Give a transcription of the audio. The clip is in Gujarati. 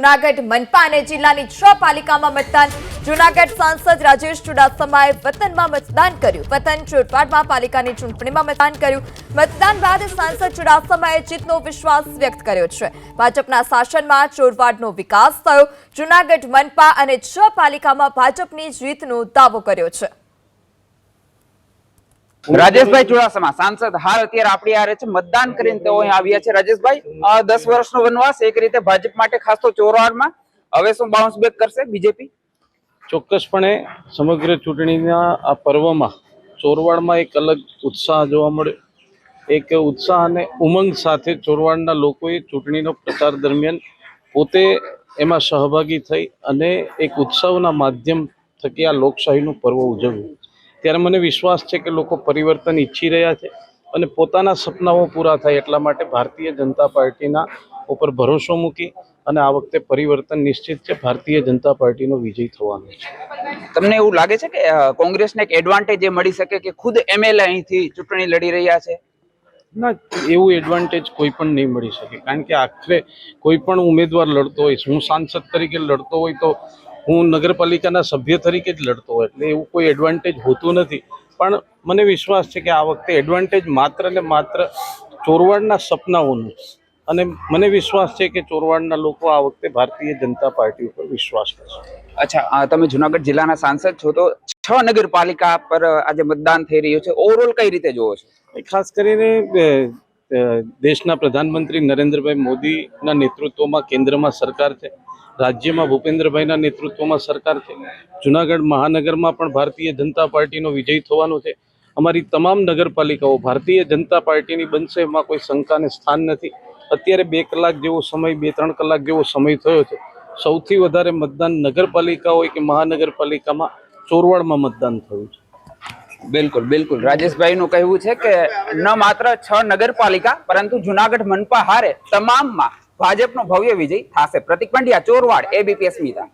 જૂનાગઢ મનપા અને જિલ્લાની 6 પાલિકામાં મતદાન। જૂનાગઢ સાંસદ રાજેશ ચુડાસમાએ વતનમાં મતદાન કર્યું। વતન ચોરવાડમાં પાલિકાની ચૂંટણીમાં મતદાન કર્યું। મતદાન બાદ સાંસદ ચુડાસમાએ જીતનો વિશ્વાસ વ્યક્ત કર્યો છે। ભાજપના શાસનમાં ચોરવાડનો વિકાસ થયો। જૂનાગઢ મનપા અને 6 પાલિકામાં ભાજપની જીતનો દાવો કર્યો છે। રાજેશભાઈ ચુડાસમા सांसद हाल અત્યારે આપણી આરે છે મતદાન કરીને તેઓ અહીં આવ્યા છે। રાજેશભાઈ 10 વર્ષનો વનવાસ એક રીતે ભાજપ માટે ખાસ તો ચોરવાડમાં હવે શું બાઉન્સ બેક કરશે બીજેપી? ચોક્કસપણે સમગ્ર ચૂંટણીના આ પર્વમાં ચોરવાડમાં એક અલગ ઉત્સાહ જોવા મળ્યો। એક ઉત્સાહ અને ઉમંગ સાથે ચોરવાડના લોકોએ ચૂંટણીનો પ્રચાર દરમિયાન પોતે એમાં સહભાગી થઈ અને એક ઉત્સવના માધ્યમ થકી આ લોકશાહીનું પર્વ ઉજવ્યું। ત્યારે મને વિશ્વાસ છે કે લોકો પરિવર્તન ઈચ્છી રહ્યા છે અને પોતાના સપનાઓ પૂરા થાય એટલા માટે ભારતીય જનતા પાર્ટીના ઉપર ભરોસો મૂકી અને આ વખતે પરિવર્તન નિશ્ચિત છે। ભારતીય જનતા પાર્ટીનો વિજય થવાનો છે। તમને એવું લાગે છે કે કોંગ્રેસને એક એડવાન્ટેજ એ મળી શકે કે ખુદ એમએલએ અહીંથી ચૂંટણી લડી રહ્યા છે? ના, એવું એડવાન્ટેજ કોઈ પણ નહીં મળી શકે, કારણ કે આખરે કોઈ પણ ઉમેદવાર લડતો હોય, હું સાંસદ તરીકે લડતો હોય તો હું નગરપાલિકાના સભ્ય તરીકે જ લડતો હોય, એટલે એવું કોઈ એડવાન્ટેજ હોતું નથી। પણ મને વિશ્વાસ છે કે આ વખતે એડવાન્ટેજ માત્ર ને માત્ર ચોરવાડના સપનાઓનું, અને મને વિશ્વાસ છે કે ચોરવાડના લોકો આ વખતે ભારતીય જનતા પાર્ટી ઉપર વિશ્વાસ કરશે। અચ્છા, તમે જુનાગઢ જિલ્લાના સાંસદ છો તો 6 નગરપાલિકા પર આજે મતદાન થઈ રહ્યું છે, ઓવરઓલ કઈ રીતે જોવો છો? ખાસ કરીને દેશના પ્રધાનમંત્રી નરેન્દ્રભાઈ મોદીના નેતૃત્વમાં કેન્દ્રમાં સરકાર છે, રાજ્યમાં ભૂપેન્દ્રભાઈના નેતૃત્વમાં સરકાર છે, જૂનાગઢ મહાનગરમાં પણ ભારતીય જનતા પાર્ટીનો વિજય થવાનો છે। અમારી તમામ નગરપાલિકાઓ ભારતીય જનતા પાર્ટીની બનશે, એમાં કોઈ શંકાને સ્થાન નથી। અત્યારે 2 કલાક જેવો સમય, 2-3 કલાક જેવો સમય થયો છે। સૌથી વધારે મતદાન નગરપાલિકા હોય કે મહાનગરપાલિકામાં ચોરવાડમાં મતદાન થયું છે। બિલકુલ બિલકુલ, રાજેશભાઈનું કહેવું છે કે ન માત્ર 6 નગરપાલિકા પરંતુ જૂનાગઢ મનપા હારે તમામમાં ભાજપનો ભવ્ય વિજય થશે। પ્રતિક પંડ્યા, ચોરવાડ, એબીપી અસ્મિતા।